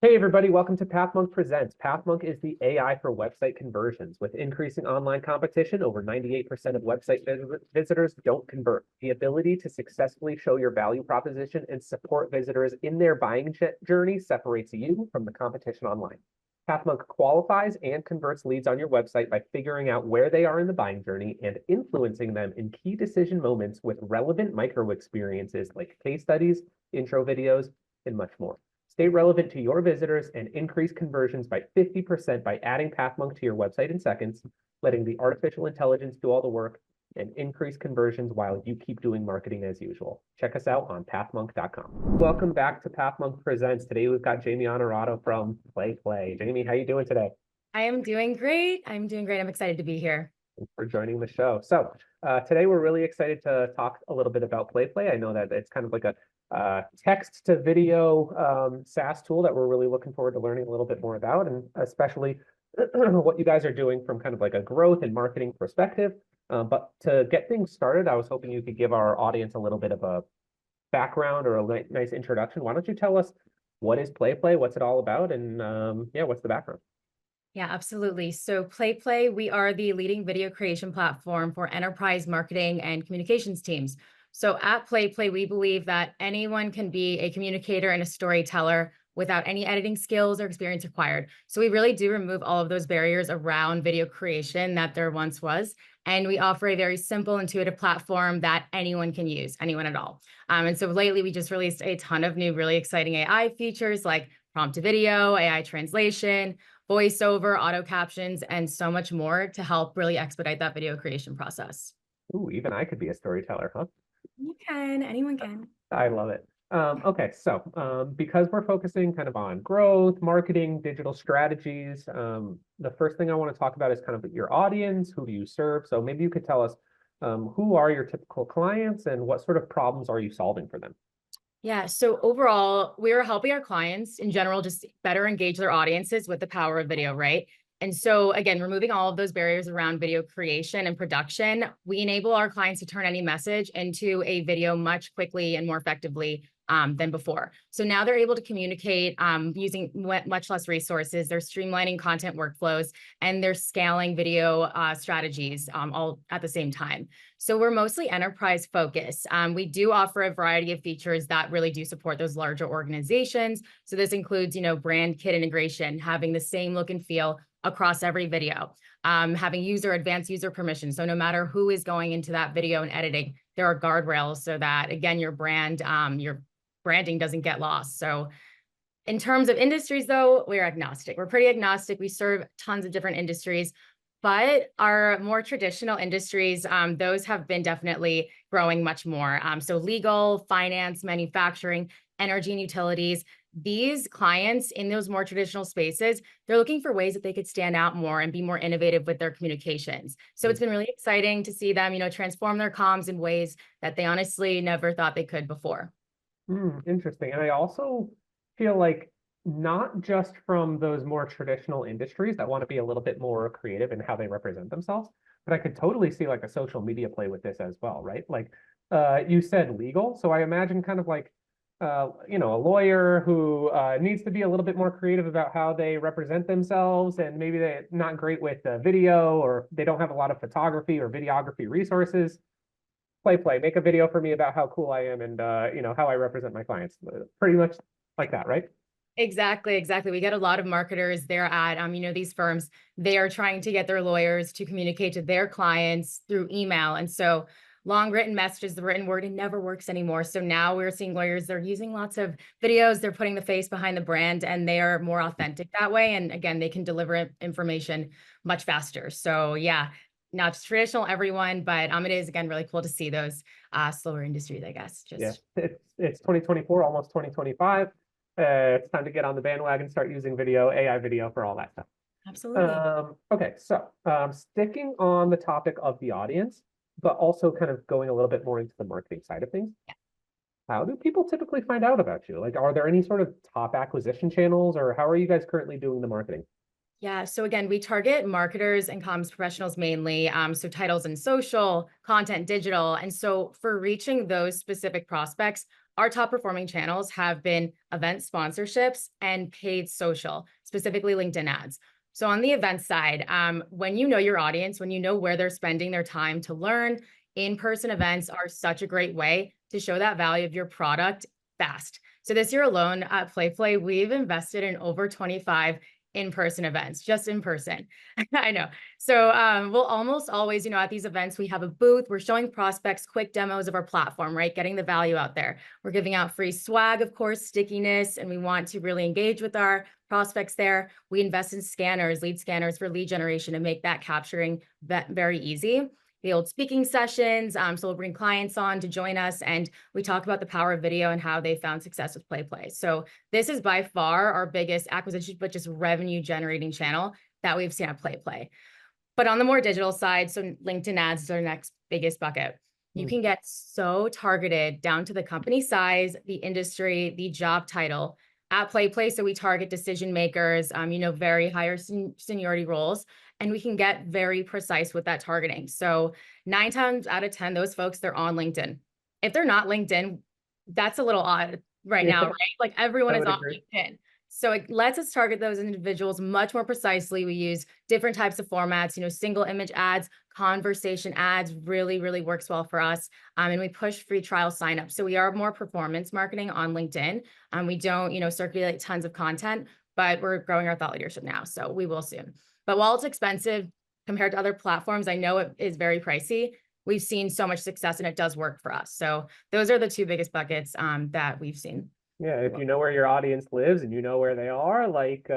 Hey everybody, welcome to Pathmonk Presents. Pathmonk is the AI for website conversions. With increasing online competition, over 98% of website visitors don't convert. The ability to successfully show your value proposition and support visitors in their buying journey separates you from the competition online. Pathmonk qualifies and converts leads on your website by figuring out where they are in the buying journey and influencing them in key decision moments with relevant micro experiences like case studies, intro videos, and much more. Stay relevant to your visitors and increase conversions by 50% by adding Pathmonk to your website in seconds, letting the artificial intelligence do all the work, and increase conversions while you keep doing marketing as usual. Check us out on pathmonk.com. Welcome back to Pathmonk Presents. Today we've got Jaymi Onorato from PlayPlay. Jaymi, how you doing today? I am doing great. I'm excited to be here. Thanks for joining the show. So today we're really excited to talk a little bit about PlayPlay. I know that it's kind of like a text to video SaaS tool that we're really looking forward to learning a little bit more about, and especially what you guys are doing from kind of like a growth and marketing perspective. But to get things started, I was hoping you could give our audience a little bit of a background or a nice introduction. Why don't you tell us what is PlayPlay, what's it all about, and yeah, what's the background? Yeah, absolutely. So PlayPlay, we are the leading video creation platform for enterprise marketing and communications teams. So at PlayPlay, we believe that anyone can be a communicator and a storyteller without any editing skills or experience required. So we really do remove all of those barriers around video creation that there once was. And we offer a very simple, intuitive platform that anyone can use, anyone at all. And so lately, we just released a ton of new, really exciting AI features like prompt to video, AI translation, voiceover, auto captions, and so much more to help really expedite that video creation process. Ooh, even I could be a storyteller, huh? You can, anyone can. I love it. Okay, so because we're focusing kind of on growth, marketing, digital strategies, the first thing I want to talk about is kind of your audience. Who do you serve? So maybe you could tell us who are your typical clients and what sort of problems are you solving for them? Yeah, so overall, we're helping our clients in general just better engage their audiences with the power of video, right? And so again, removing all of those barriers around video creation and production, we enable our clients to turn any message into a video much quickly and more effectively than before. So now they're able to communicate using much less resources. They're streamlining content workflows and they're scaling video strategies all at the same time. So we're mostly enterprise focused. We do offer a variety of features that really do support those larger organizations. So this includes, brand kit integration, having the same look and feel across every video, having advanced user permission. So no matter who is going into that video and editing, there are guardrails so that, again, your branding doesn't get lost. So in terms of industries, though, we're agnostic. We're pretty agnostic. We serve tons of different industries, but our more traditional industries, those have been definitely growing much more. So legal, finance, manufacturing, energy and utilities, these clients in those more traditional spaces, they're looking for ways that they could stand out more and be more innovative with their communications. So it's been really exciting to see them, transform their comms in ways that they honestly never thought they could before. Interesting. And I also feel like not just from those more traditional industries that want to be a little bit more creative in how they represent themselves, but I could totally see like a social media play with this as well, right? Like you said legal. So I imagine kind of like a lawyer who needs to be a little bit more creative about how they represent themselves, and maybe they're not great with video, or they don't have a lot of photography or videography resources. Play, make a video for me about how cool I am and how I represent my clients. Pretty much like that, right? Exactly. We get a lot of marketers there at, these firms, they are trying to get their lawyers to communicate to their clients through email. And so long written messages, the written word, it never works anymore. So now we're seeing lawyers, they're using lots of videos, they're putting the face behind the brand, and they are more authentic that way. And again, they can deliver information much faster. So yeah, not just traditional everyone, but it is, again, really cool to see those slower industries, I guess. Yeah, it's 2024, almost 2025. It's time to get on the bandwagon, start using AI video for all that stuff. Absolutely. Okay, so sticking on the topic of the audience, but also kind of going a little bit more into the marketing side of things. Yeah. How do people typically find out about you? Like, are there any sort of top acquisition channels, or how are you guys currently doing the marketing? Yeah. So again, we target marketers and comms professionals mainly. So titles in social, content, digital. And so for reaching those specific prospects, our top performing channels have been event sponsorships and paid social, specifically LinkedIn ads. So on the event side, when you know your audience, when you know where they're spending their time to learn, in-person events are such a great way to show that value of your product fast. So this year alone at PlayPlay, we've invested in over 25 in-person events, just in person. I know. So we'll almost always, at these events, we have a booth. We're showing prospects quick demos of our platform, right? Getting the value out there. We're giving out free swag, of course, stickiness, and we want to really engage with our prospects there. We invest in scanners, lead scanners for lead generation to make that capturing very easy. The old speaking sessions. So we'll bring clients on to join us, and we talk about the power of video and how they found success with PlayPlay. So this is by far our biggest acquisition, but just revenue generating channel that we've seen at PlayPlay. But on the more digital side, so LinkedIn ads is our next biggest bucket. You can get so targeted down to the company size, the industry, the job title at PlayPlay. So we target decision makers, very higher seniority roles, and we can get very precise with that targeting. So 9 times out of 10, those folks, they're on LinkedIn. If they're not LinkedIn, that's a little odd right now, right? Like everyone is on LinkedIn. So it lets us target those individuals much more precisely. We use different types of formats, single image ads, conversation ads really, really works well for us. And we push free trial signups. So we are more performance marketing on LinkedIn. We don't, circulate tons of content, but we're growing our thought leadership now. So we will soon. But while it's expensive compared to other platforms, I know it is very pricey. We've seen so much success and it does work for us. So those are the 2 biggest buckets that we've seen. Yeah, if you know where your audience lives and you know where they are, like,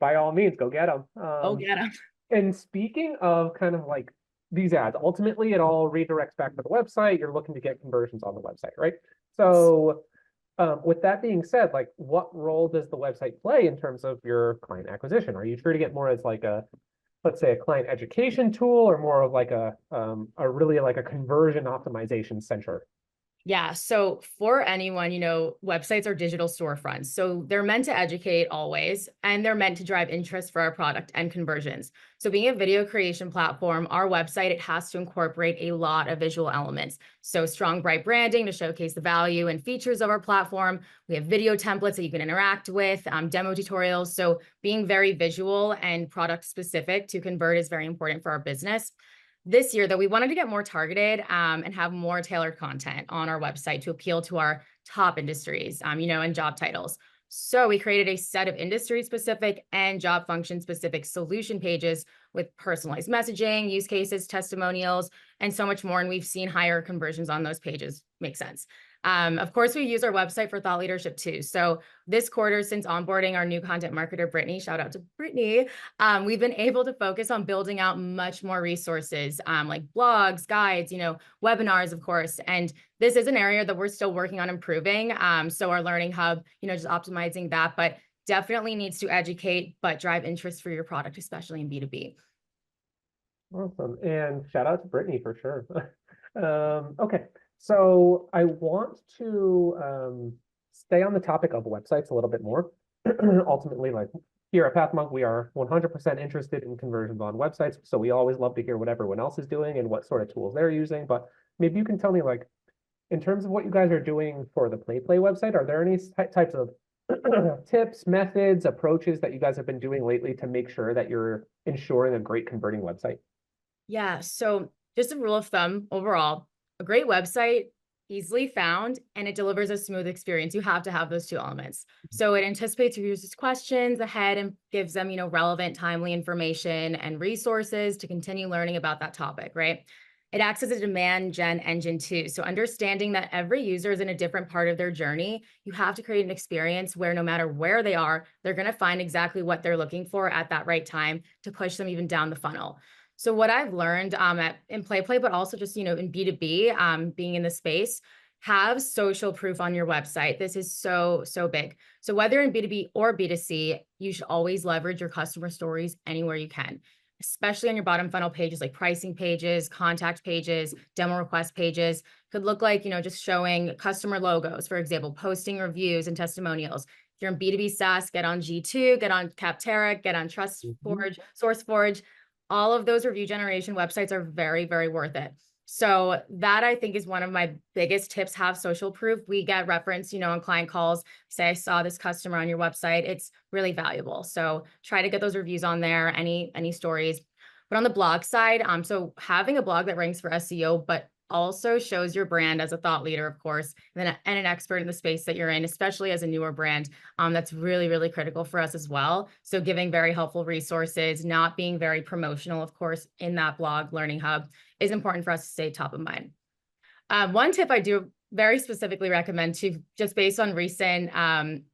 by all means, go get them. Go get them. And speaking of kind of like these ads, ultimately it all redirects back to the website. You're looking to get conversions on the website, right? So with that being said, like what role does the website play in terms of your client acquisition? Are you treating it more as like let's say a client education tool, or more of like a really like a conversion optimization center? Yeah. So for anyone, websites are digital storefronts. So they're meant to educate always, and they're meant to drive interest for our product and conversions. So being a video creation platform, our website, it has to incorporate a lot of visual elements. So strong, bright branding to showcase the value and features of our platform. We have video templates that you can interact with, demo tutorials. So being very visual and product specific to convert is very important for our business. This year, though, we wanted to get more targeted and have more tailored content on our website to appeal to our top industries, and job titles. So we created a set of industry-specific and job function-specific solution pages with personalized messaging, use cases, testimonials, and so much more. And we've seen higher conversions on those pages. Makes sense. Of course, we use our website for thought leadership too. So this quarter, since onboarding our new content marketer, Brittany, shout out to Brittany, we've been able to focus on building out much more resources, like blogs, guides, webinars, of course. And this is an area that we're still working on improving. So our learning hub, just optimizing that, but definitely needs to educate, but drive interest for your product, especially in B2B. Awesome. And shout out to Brittany for sure. Okay. So I want to stay on the topic of websites a little bit more. Ultimately, like here at Pathmonk, we are 100% interested in conversions on websites. So we always love to hear what everyone else is doing and what sort of tools they're using. But maybe you can tell me, like, in terms of what you guys are doing for the PlayPlay website, are there any types of tips, methods, approaches that you guys have been doing lately to make sure that you're ensuring a great converting website? Yeah. So just a rule of thumb overall, a great website, easily found, and it delivers a smooth experience. You have to have those 2 elements. So it anticipates your users' questions ahead and gives them, relevant, timely information and resources to continue learning about that topic, right? It acts as a demand gen engine too. So understanding that every user is in a different part of their journey, you have to create an experience where no matter where they are, they're going to find exactly what they're looking for at that right time to push them even down the funnel. So what I've learned in PlayPlay, but also just, in B2B, being in the space, have social proof on your website. This is so, so big. So whether in B2B or B2C, you should always leverage your customer stories anywhere you can, especially on your bottom funnel pages, like pricing pages, contact pages, demo request pages. Could look like, just showing customer logos, for example, posting reviews and testimonials. If you're in B2B SaaS, get on G2, get on Capterra, get on TrustForge, SourceForge. All of those review generation websites are very, very worth it. So that I think is one of my biggest tips. Have social proof. We get reference, on client calls, say, I saw this customer on your website. It's really valuable. So try to get those reviews on there, any stories. But on the blog side, so having a blog that ranks for SEO, but also shows your brand as a thought leader, of course, and an expert in the space that you're in, especially as a newer brand. That's really, really critical for us as well. So giving very helpful resources, not being very promotional, of course, in that blog learning hub is important for us to stay top of mind. One tip I do very specifically recommend to, just based on recent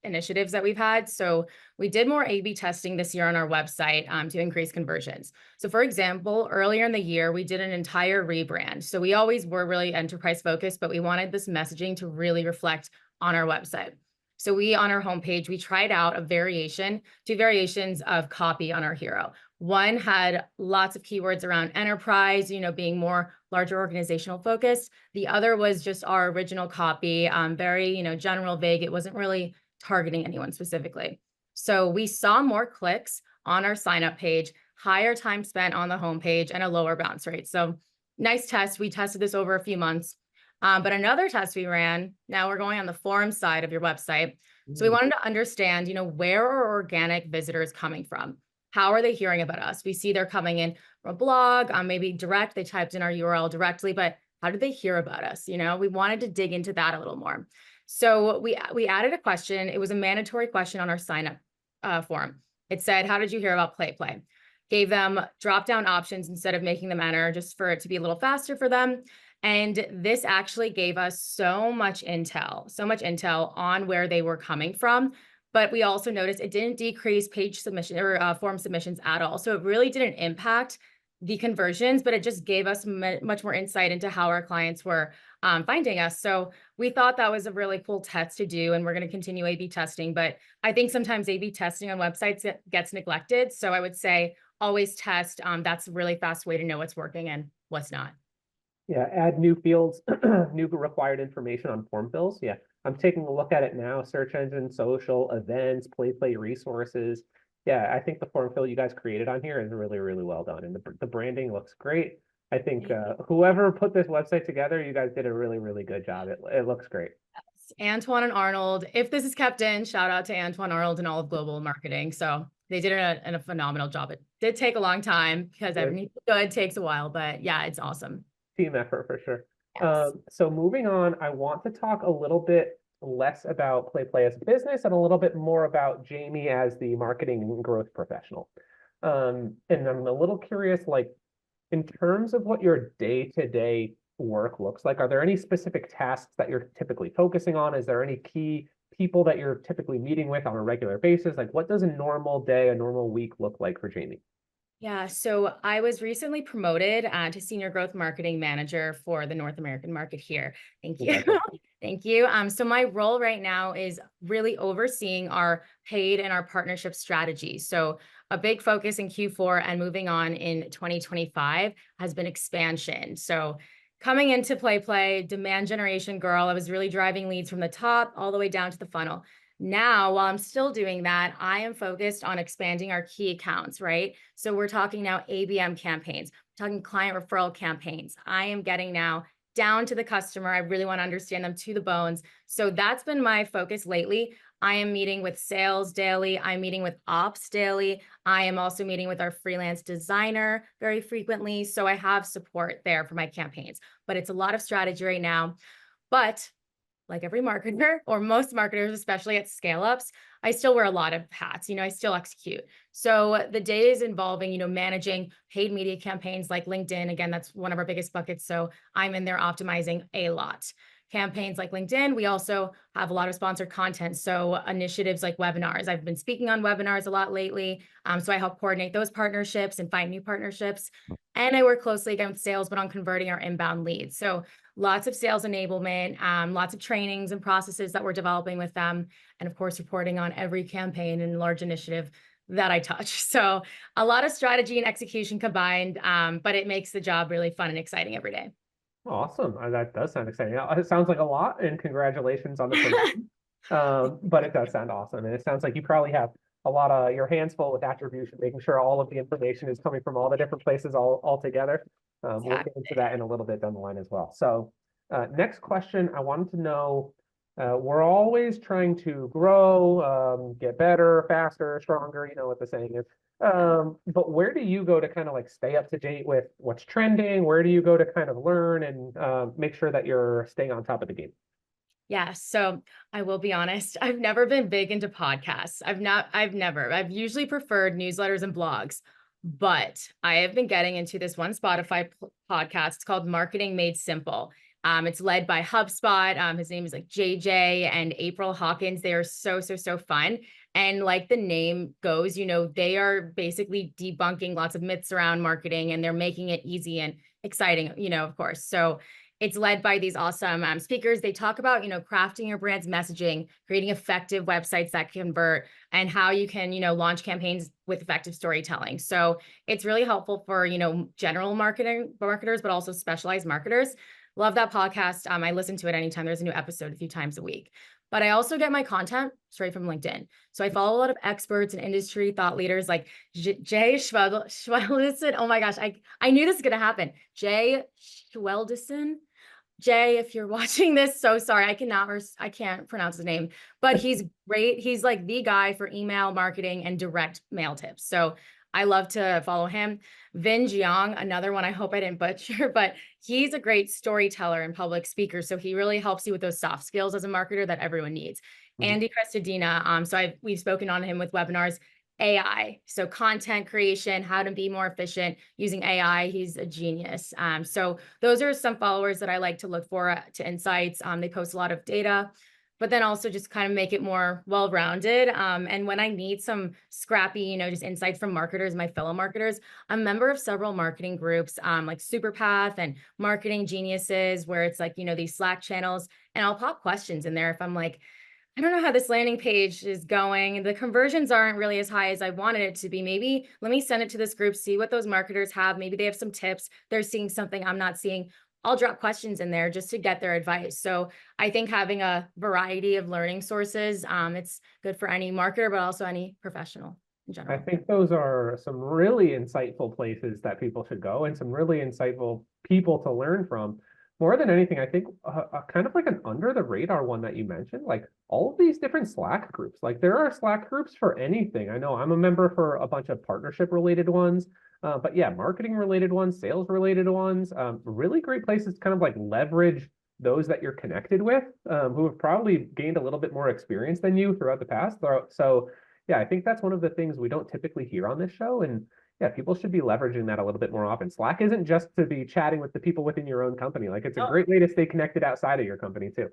initiatives that we've had. So we did more A/B testing this year on our website to increase conversions. So for example, earlier in the year, we did an entire rebrand. So we always were really enterprise focused, but we wanted this messaging to really reflect on our website. So on our homepage, we tried out two variations of copy on our hero. One had lots of keywords around enterprise, being more larger organizational focused. The other was just our original copy, very, general, vague. It wasn't really targeting anyone specifically. So we saw more clicks on our sign up page, higher time spent on the homepage, and a lower bounce rate. So nice test. We tested this over a few months. But another test we ran, now we're going on the forum side of your website. So we wanted to understand, where are organic visitors coming from? How are they hearing about us? We see they're coming in from a blog, maybe direct, they typed in our URL directly, but how did they hear about us? We wanted to dig into that a little more. So we added a question. It was a mandatory question on our sign up form. It said, how did you hear about PlayPlay? Gave them drop-down options instead of making them enter, just for it to be a little faster for them. And this actually gave us so much intel on where they were coming from. But we also noticed it didn't decrease page submission or form submissions at all. So it really didn't impact the conversions, but it just gave us much more insight into how our clients were finding us. So we thought that was a really cool test to do, and we're going to continue A/B testing. But I think sometimes A/B testing on websites gets neglected. So I would say always test. That's a really fast way to know what's working and what's not. Yeah, add new fields, new required information on form fills. Yeah, I'm taking a look at it now. Search engine, social, events, PlayPlay resources. Yeah, I think the form fill you guys created on here is really, really well done. And the branding looks great. I think whoever put this website together, you guys did a really, really good job. It looks great. Antoine and Arnold, if this is kept in, shout out to Antoine, Arnold, and all of global marketing. So they did a phenomenal job. It did take a long time because everything good takes a while, but yeah, it's awesome. Team effort for sure. Yes. So moving on, I want to talk a little bit less about PlayPlay as a business and a little bit more about Jaymi as the marketing and growth professional. And I'm a little curious, like, in terms of what your day-to-day work looks like, are there any specific tasks that you're typically focusing on? Is there any key people that you're typically meeting with on a regular basis? Like, what does a normal day, a normal week look like for Jaymi? Yeah, so I was recently promoted to Senior Growth Marketing Manager for the North American market here. Thank you. Thank you. So my role right now is really overseeing our paid and our partnership strategies. So a big focus in Q4 and moving on in 2025 has been expansion. So coming into PlayPlay, demand generation girl, I was really driving leads from the top all the way down to the funnel. Now, while I'm still doing that, I am focused on expanding our key accounts, right? So we're talking now ABM campaigns, we're talking client referral campaigns. I am getting now down to the customer. I really want to understand them to the bones. So that's been my focus lately. I am meeting with sales daily. I'm meeting with ops daily. I am also meeting with our freelance designer very frequently. So I have support there for my campaigns, but it's a lot of strategy right now. But like every marketer, or most marketers, especially at scale ups, I still wear a lot of hats. I still execute. So the day is involving, managing paid media campaigns like LinkedIn. Again, that's one of our biggest buckets. So I'm in there optimizing a lot. Campaigns like LinkedIn. We also have a lot of sponsored content. So initiatives like webinars. I've been speaking on webinars a lot lately. So I help coordinate those partnerships and find new partnerships. And I work closely again with sales, but on converting our inbound leads. So lots of sales enablement, lots of trainings and processes that we're developing with them. And of course, reporting on every campaign and large initiative that I touch. So a lot of strategy and execution combined, but it makes the job really fun and exciting every day. Awesome. That does sound exciting. It sounds like a lot, and congratulations on the promotion. But it does sound awesome. And it sounds like you probably have a lot of your hands full with attribution, making sure all of the information is coming from all the different places all together. We'll get into that in a little bit down the line as well. So next question, I wanted to know, we're always trying to grow, get better, faster, stronger, you know what the saying is. But where do you go to kind of like stay up to date with what's trending? Where do you go to kind of learn and make sure that you're staying on top of the game? Yeah, so I will be honest, I've never been big into podcasts. I've usually preferred newsletters and blogs, but I have been getting into this one Spotify podcast. It's called Marketing Made Simple. It's led by HubSpot. His name is like JJ and April Hawkins. They are so fun. And like the name goes, they are basically debunking lots of myths around marketing, and they're making it easy and exciting, of course. So it's led by these awesome speakers. They talk about, crafting your brand's messaging, creating effective websites that convert, and how you can, launch campaigns with effective storytelling. So it's really helpful for, general marketers, but also specialized marketers. Love that podcast. I listen to it anytime there's a new episode, a few times a week. But I also get my content straight from LinkedIn. So I follow a lot of experts and industry thought leaders like Jay Schweldison. Oh my gosh, I knew this was going to happen. Jay Schweldison. Jay, if you're watching this, so sorry. I can't pronounce his name, but he's great. He's like the guy for email marketing and direct mail tips. So I love to follow him. Vin Jiang, another one I hope I didn't butcher, but he's a great storyteller and public speaker. So he really helps you with those soft skills as a marketer that everyone needs. Andy Crestodina, we've spoken on him with webinars. AI, so content creation, how to be more efficient using AI. He's a genius. So those are some followers that I like to look for to insights. They post a lot of data, but then also just kind of make it more well-rounded. And when I need some scrappy, just insights from marketers, my fellow marketers, I'm a member of several marketing groups, like Superpath and Marketing Geniuses, where it's like, these Slack channels, and I'll pop questions in there if I'm like, I don't know how this landing page is going. The conversions aren't really as high as I wanted it to be. Maybe let me send it to this group, see what those marketers have. Maybe they have some tips. They're seeing something I'm not seeing. I'll drop questions in there just to get their advice. So I think having a variety of learning sources, it's good for any marketer, but also any professional in general. I think those are some really insightful places that people should go and some really insightful people to learn from. More than anything, I think kind of like an under the radar one that you mentioned, like all of these different Slack groups, like there are Slack groups for anything. I know I'm a member for a bunch of partnership related ones, but yeah, marketing related ones, sales related ones, really great places to kind of like leverage those that you're connected with, who have probably gained a little bit more experience than you throughout the past. So yeah, I think that's one of the things we don't typically hear on this show. And yeah, people should be leveraging that a little bit more often. Slack isn't just to be chatting with the people within your own company. Like it's a great way to stay connected outside of your company too.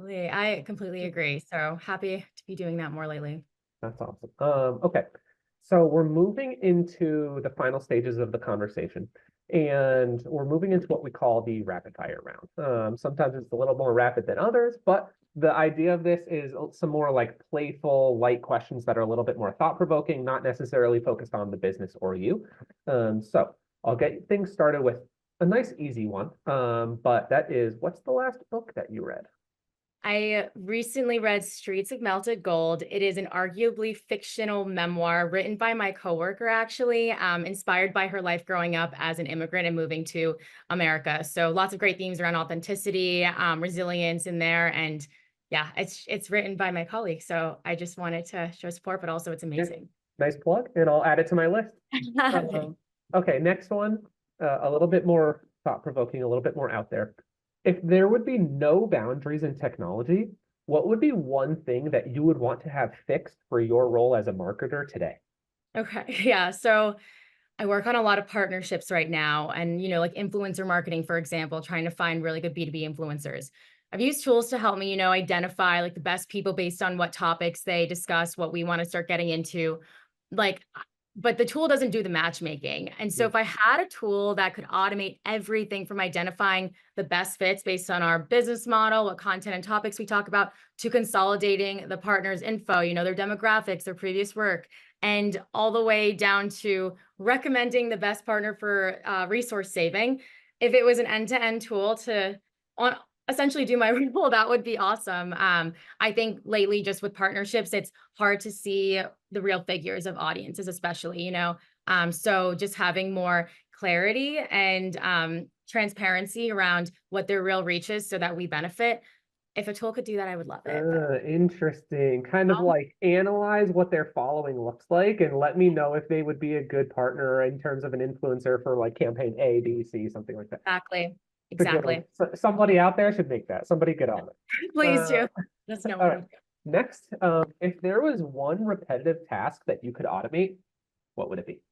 I completely agree. So happy to be doing that more lately. That's awesome. Okay. So we're moving into the final stages of the conversation, and we're moving into what we call the rapid fire round. Sometimes it's a little more rapid than others, but the idea of this is some more like playful, light questions that are a little bit more thought-provoking, not necessarily focused on the business or you. So I'll get things started with a nice, easy one. But that is, what's the last book that you read? I recently read Streets of Melted Gold. It is an arguably fictional memoir written by my coworker, actually, inspired by her life growing up as an immigrant and moving to America. So lots of great themes around authenticity, resilience in there. And yeah, it's written by my colleague. So I just wanted to show support, but also it's amazing. Nice plug, and I'll add it to my list. Okay, next one, a little bit more thought-provoking, a little bit more out there. If there would be no boundaries in technology, what would be one thing that you would want to have fixed for your role as a marketer today? Okay, yeah. So I work on a lot of partnerships right now, and like influencer marketing, for example, trying to find really good B2B influencers. I've used tools to help me, identify like the best people based on what topics they discuss, what we want to start getting into. But the tool doesn't do the matchmaking. And so if I had a tool that could automate everything from identifying the best fits based on our business model, what content and topics we talk about, to consolidating the partner's info, their demographics, their previous work, and all the way down to recommending the best partner for resource saving. If it was an end-to-end tool to essentially do my role, that would be awesome. I think lately, just with partnerships, it's hard to see the real figures of audiences, especially, so just having more clarity and transparency around what their real reach is so that we benefit. If a tool could do that, I would love it. Interesting. Kind of like analyze what their following looks like and let me know if they would be a good partner in terms of an influencer for like campaign A, B, C, something like that. Exactly. Somebody out there should make that. Somebody get on it. Please do. That's no All one. right. Next, if there was one repetitive task that you could automate, what would it be?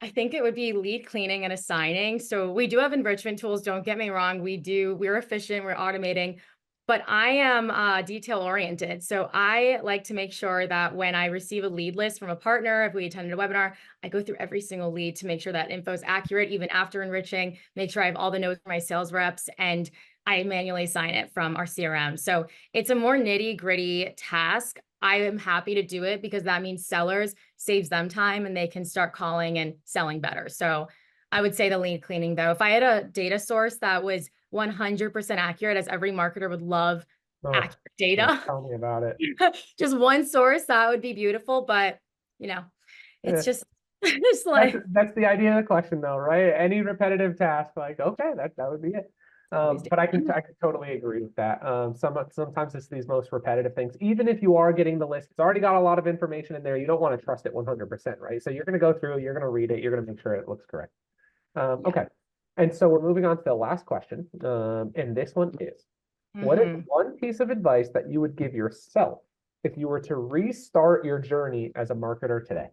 I think it would be lead cleaning and assigning. So we do have enrichment tools. Don't get me wrong. We're efficient. We're automating, but I am detail oriented. So I like to make sure that when I receive a lead list from a partner, if we attended a webinar, I go through every single lead to make sure that info is accurate, even after enriching, make sure I have all the notes for my sales reps, and I manually assign it from our CRM. So it's a more nitty gritty task. I am happy to do it because that means sellers saves them time and they can start calling and selling better. So I would say the lead cleaning though. If I had a data source that was 100% accurate, as every marketer would love accurate data. Tell me about it. Just one source, that would be beautiful. But it's just like that's the idea of the question though, right? Any repetitive task, like, okay, that would be it. But I can totally agree with that. Sometimes it's these most repetitive things. Even if you are getting the list, it's already got a lot of information in there. You don't want to trust it 100%, right? So you're going to go through, you're going to read it, you're going to make sure it looks correct. Okay. And so we're moving on to the last question. And this one is, what is one piece of advice that you would give yourself if you were to restart your journey as a marketer today?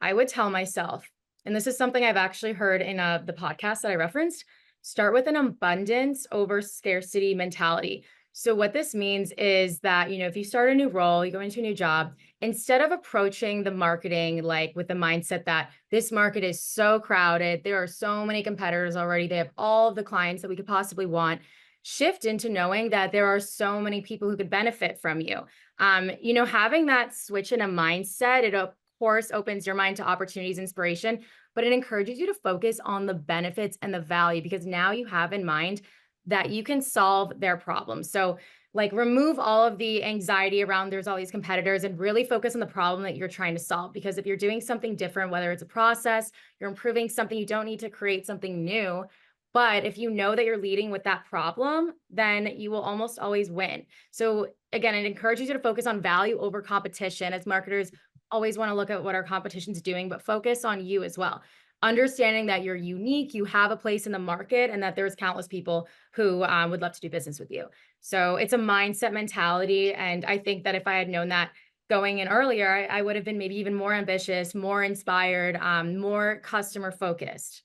I would tell myself, and this is something I've actually heard in the podcast that I referenced, start with an abundance over scarcity mentality. So what this means is that, if you start a new role, you go into a new job, instead of approaching the marketing like with the mindset that this market is so crowded, there are so many competitors already, they have all of the clients that we could possibly want, shift into knowing that there are so many people who could benefit from you. Having that switch in a mindset, it of course opens your mind to opportunities, inspiration, but it encourages you to focus on the benefits and the value, because now you have in mind that you can solve their problems. So like remove all of the anxiety around there's all these competitors and really focus on the problem that you're trying to solve. Because if you're doing something different, whether it's a process, you're improving something, you don't need to create something new. But if you know that you're leading with that problem, then you will almost always win. So again, it encourages you to focus on value over competition. As marketers, always want to look at what our competition's doing, but focus on you as well. Understanding that you're unique, you have a place in the market, and that there's countless people who would love to do business with you. So it's a mindset mentality. And I think that if I had known that going in earlier, I would have been maybe even more ambitious, more inspired, more customer focused.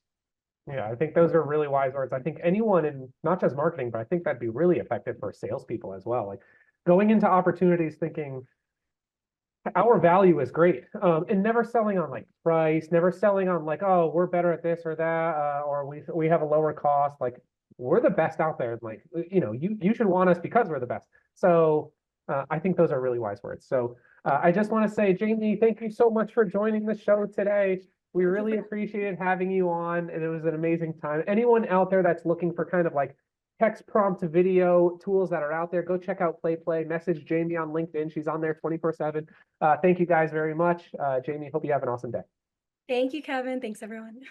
Yeah, I think those are really wise words. I think anyone in not just marketing, but I think that'd be really effective for salespeople as well. Like going into opportunities thinking, our value is great, and never selling on like price, never selling on like, oh, we're better at this or that, or we have a lower cost. Like we're the best out there. Like you should want us because we're the best. So I think those are really wise words. So I just want to say, Jaymi, thank you so much for joining the show today. We really appreciated having you on, and it was an amazing time. Anyone out there that's looking for kind of like text prompt video tools that are out there, go check out PlayPlay. Message Jaymi on LinkedIn. She's on there 24/7. Thank you guys very much. Jaymi, hope you have an awesome day. Thank you, Kevin. Thanks, everyone.